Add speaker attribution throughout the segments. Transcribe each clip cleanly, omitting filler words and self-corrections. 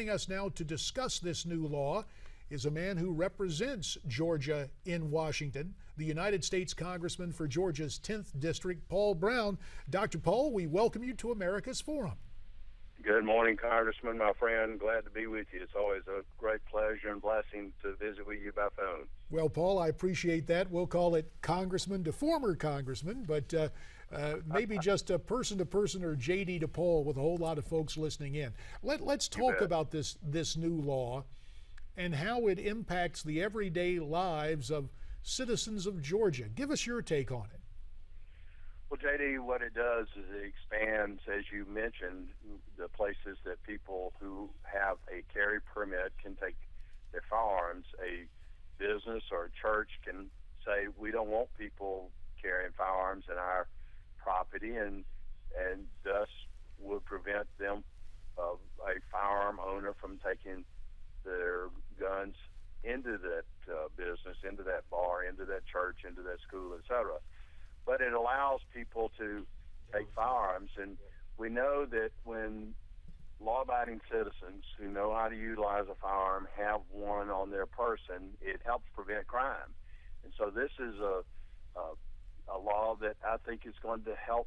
Speaker 1: joining us now to discuss this new law is a man who represents Georgia in Washington, the United States Congressman for Georgia's 10th District, Paul Broun. Dr. Paul, we welcome you to America's Forum.
Speaker 2: Good morning, Congressman, my friend. Glad to be with you. It's always a great pleasure and blessing to visit with you by phone.
Speaker 1: Well, Paul, I appreciate that. We'll call it Congressman to former Congressman, but maybe just a person to person or JD to Paul with a whole lot of folks listening in. Let's talk about this new law and how it impacts the everyday lives of citizens of Georgia. Give us your take on it.
Speaker 2: Well, JD, what it does is it expands, as you mentioned, the places that people who have a carry permit can take their firearms. A business or a church can say, we don't want people carrying firearms in our property, and thus would prevent them, a firearm owner, from taking their guns into that business, into that bar, into that church, into that school, etc. But it allows people to take firearms, and we know that when law-abiding citizens who know how to utilize a firearm have one on their person, it helps prevent crime. And so this is a law that I think is going to help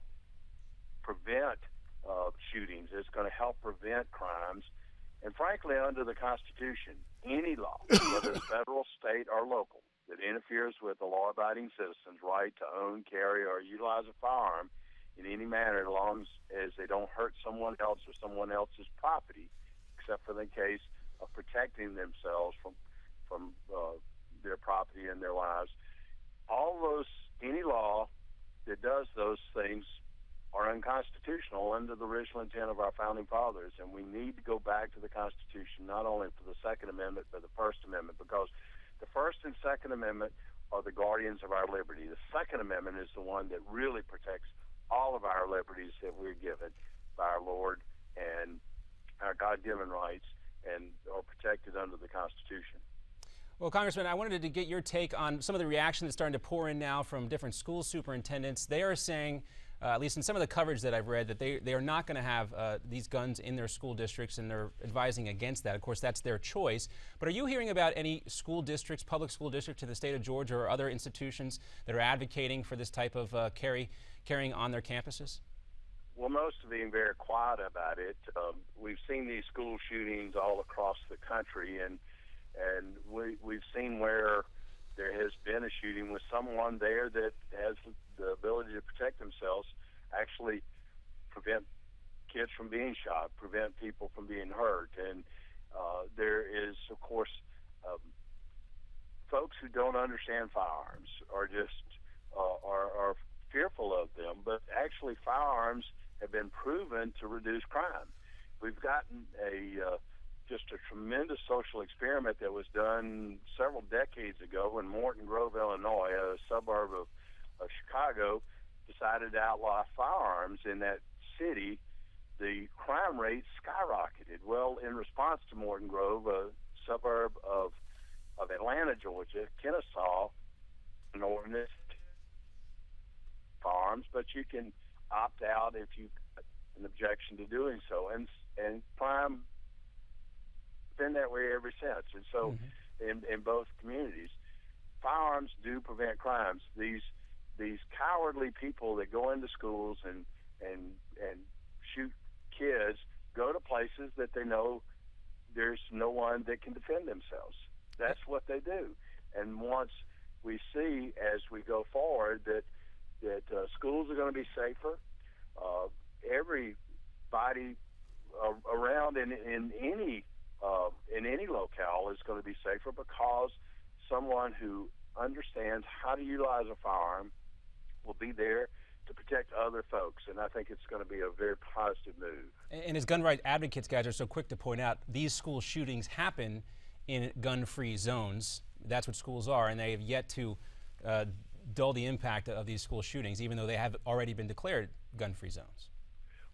Speaker 2: prevent shootings. It's going to help prevent crimes. And frankly, under the Constitution, any law, whether it's federal, state, or local, that interferes with the law-abiding citizen's right to own, carry, or utilize a firearm in any manner, as long as they don't hurt someone else or someone else's property, except for the case of protecting themselves from their property and their lives. Any law that does those things are unconstitutional under the original intent of our founding fathers, and we need to go back to the Constitution, not only for the Second Amendment, but the First Amendment, because the First and Second Amendment are the guardians of our liberty. The Second Amendment is the one that really protects all of our liberties that we're given by our Lord, and our God-given rights, and are protected under the Constitution.
Speaker 3: Well, Congressman, I wanted to get your take on some of the reaction that's starting to pour in now from different school superintendents. They are saying, at least in some of the coverage that I've read, that they are not going to have these guns in their school districts, and they're advising against that. Of course, that's their choice. But are you hearing about any school districts, public school districts in the state of Georgia or other institutions that are advocating for this type of carrying on their campuses?
Speaker 2: Well, most are being very quiet about it. We've seen these school shootings all across the country, and we've seen where there has been a shooting with someone there that has the ability to protect themselves, actually prevent kids from being shot, prevent people from being hurt. And there is, of course, folks who don't understand firearms are just are fearful of them, but actually firearms have been proven to reduce crime. We've gotten just a tremendous social experiment that was done several decades ago in Morton Grove, Illinois, a suburb of Chicago, decided to outlaw firearms in that city. The crime rate skyrocketed. Well, in response to Morton Grove, a suburb of Atlanta, Georgia, Kennesaw, an ordinance firearms, but you can opt out if you have an objection to doing so. And crime been that way ever since. And so in both communities, firearms do prevent crimes. These cowardly people that go into schools and shoot kids go to places that they know there's no one that can defend themselves. That's what they do. And once we see, as we go forward, that schools are going to be safer, everybody around in any locale is going to be safer, because someone who understands how to utilize a firearm will be there to protect other folks, and I think it's going to be a very positive move.
Speaker 3: And as gun rights advocates, guys, are so quick to point out, these school shootings happen in gun-free zones. That's what schools are, and they have yet to dull the impact of these school shootings, even though they have already been declared gun-free zones.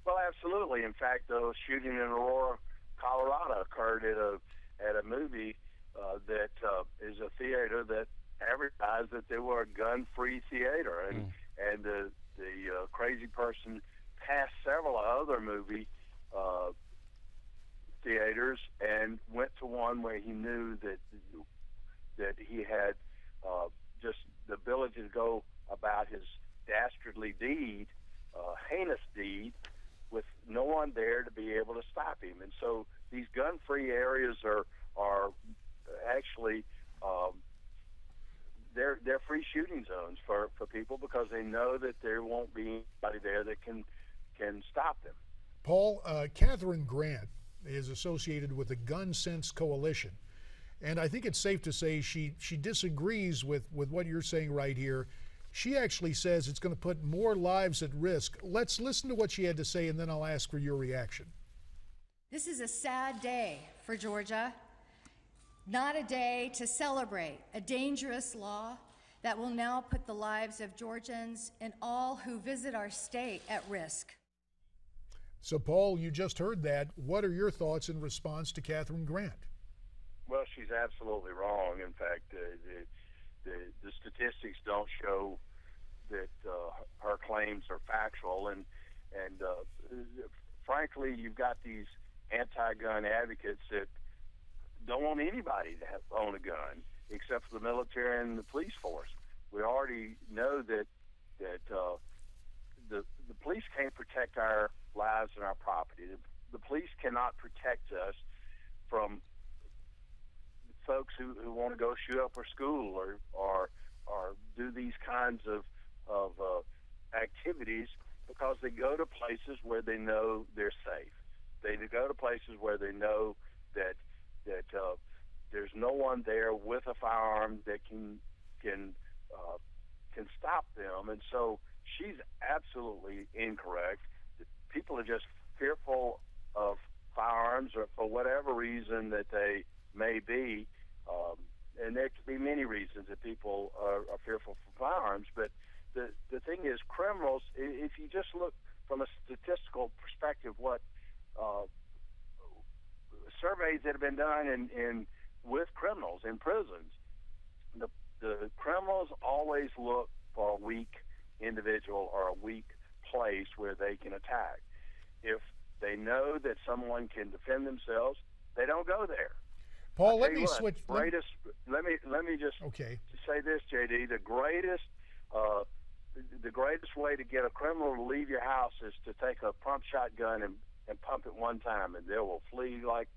Speaker 2: Well, absolutely. In fact, the shooting in Aurora, Colorado, occurred at a movie that is a theater that advertised that they were a gun-free theater, and the crazy person passed several other movie theaters and went to one where he knew that he had just the ability to go about his dastardly deed, heinous deed, with no one there to be able to stop him. And so these gun-free areas are actually they're free shooting zones for people because they know that there won't be anybody there that can stop them.
Speaker 1: Paul, Catherine Grant is associated with the Gun Sense Coalition, and I think it's safe to say she disagrees with what you're saying right here. She actually says it's going to put more lives at risk. Let's listen to what she had to say, and then I'll ask for your reaction.
Speaker 4: This is a sad day for Georgia, not a day to celebrate a dangerous law that will now put the lives of Georgians and all who visit our state at risk.
Speaker 1: So, Paul, you just heard that. What are your thoughts in response to Catherine Grant?
Speaker 2: Well, she's absolutely wrong. In fact, the statistics don't show that her claims are factual, and frankly, you've got these anti-gun advocates that don't want anybody to own a gun except for the military and the police force. We already know that the police can't protect our lives and our property. The police cannot protect us from folks who want to go shoot up our school or do these kinds of activities because they go to places where they know they're safe. They go to places where they know that there's no one there with a firearm that can stop them. And so she's absolutely incorrect. People are just fearful of firearms, or for whatever reason that they may be. And there could be many reasons that people are fearful for firearms. But the thing is, criminals, if you just look from a statistical perspective, what surveys that have been done with criminals in prisons, the criminals always look for a weak individual or a weak place where they can attack. If they know that someone can defend themselves, they don't go there.
Speaker 1: Paul, let me switch.
Speaker 2: Let me just say this, JD. The greatest way to get a criminal to leave your house is to take a pump shotgun and pump it one time, and they will flee like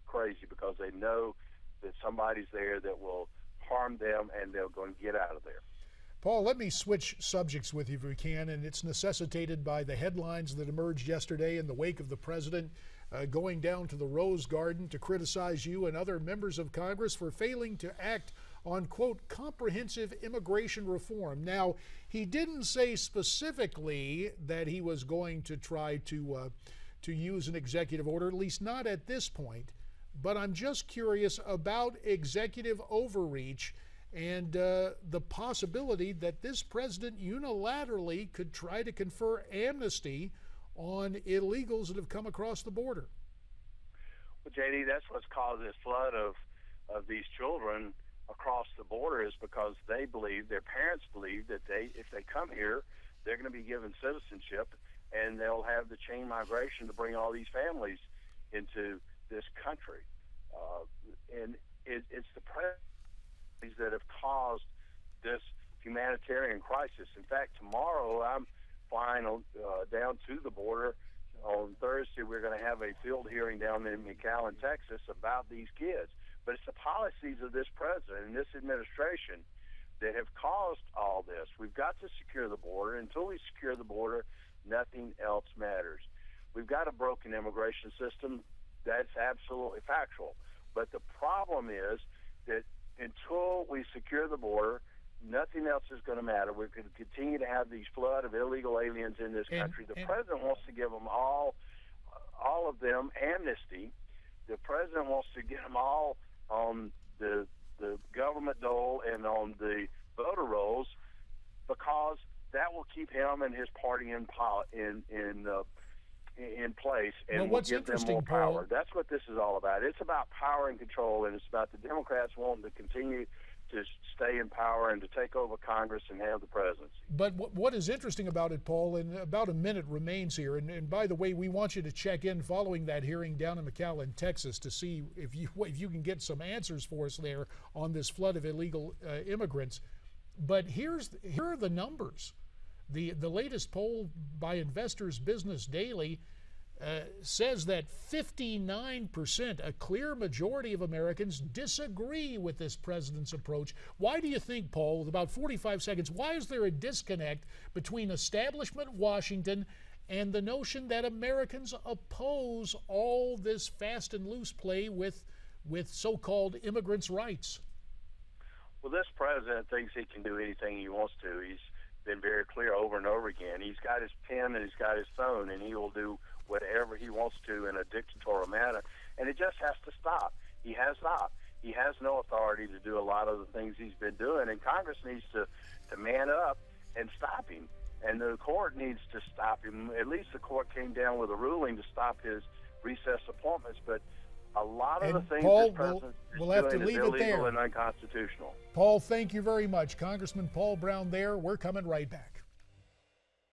Speaker 2: crazy because they know that somebody's there that will harm them, and they're going to get out of there.
Speaker 1: Paul, let me switch subjects with you if we can, and it's necessitated by the headlines that emerged yesterday in the wake of the president going down to the Rose Garden to criticize you and other members of Congress for failing to act on, quote, comprehensive immigration reform. Now, he didn't say specifically that he was going to try to use an executive order, at least not at this point, but I'm just curious about executive overreach and the possibility that this president unilaterally could try to confer amnesty on illegals that have come across the border.
Speaker 2: Well, JD, that's what's caused this flood of these children across the border, is because they believe, their parents believe, that if they come here, they're going to be given citizenship, and they'll have the chain migration to bring all these families into this country. And it's the presidents that have caused this humanitarian crisis. In fact, tomorrow I'm flying down to the border. On Thursday, we're going to have a field hearing down in McAllen, Texas, about these kids. But it's the policies of this president and this administration that have caused all this. We've got to secure the border. Until we secure the border, nothing else matters. We've got a broken immigration system. That's absolutely factual. But the problem is that until we secure the border, nothing else is going to matter. We're going to continue to have these flood of illegal aliens in this country. The president wants to give them all of them amnesty. The president wants to get them all on the government dole and on the voter rolls, because that will keep him and his party in place, and will give them more power.
Speaker 1: Paul,
Speaker 2: that's what this is all about. It's about power and control, and it's about the Democrats wanting to continue to stay in power and to take over Congress and have the presidency.
Speaker 1: But what is interesting about it, Paul, and about a minute remains here, and by the way, we want you to check in following that hearing down in McAllen, Texas, to see if you can get some answers for us there on this flood of illegal immigrants. But here are the numbers. The latest poll by Investors Business Daily says that 59%, a clear majority of Americans, disagree with this president's approach. Why do you think, Paul, with about 45 seconds, why is there a disconnect between establishment Washington and the notion that Americans oppose all this fast and loose play with so-called immigrants' rights?
Speaker 2: Well, this president thinks he can do anything he wants to. He's been very clear over and over again. He's got his pen and he's got his phone, and he will do whatever he wants to in a dictatorial manner, and it just has to stop. He has not. He has no authority to do a lot of the things he's been doing, and Congress needs to man up and stop him, and the court needs to stop him. At least the court came down with a ruling to stop his recess appointments, but a lot of the things
Speaker 1: Paul,
Speaker 2: this president
Speaker 1: we'll
Speaker 2: is
Speaker 1: have
Speaker 2: doing
Speaker 1: to leave
Speaker 2: is
Speaker 1: it
Speaker 2: illegal
Speaker 1: there.
Speaker 2: and unconstitutional.
Speaker 1: Paul, thank you very much. Congressman Paul Broun there. We're coming right back.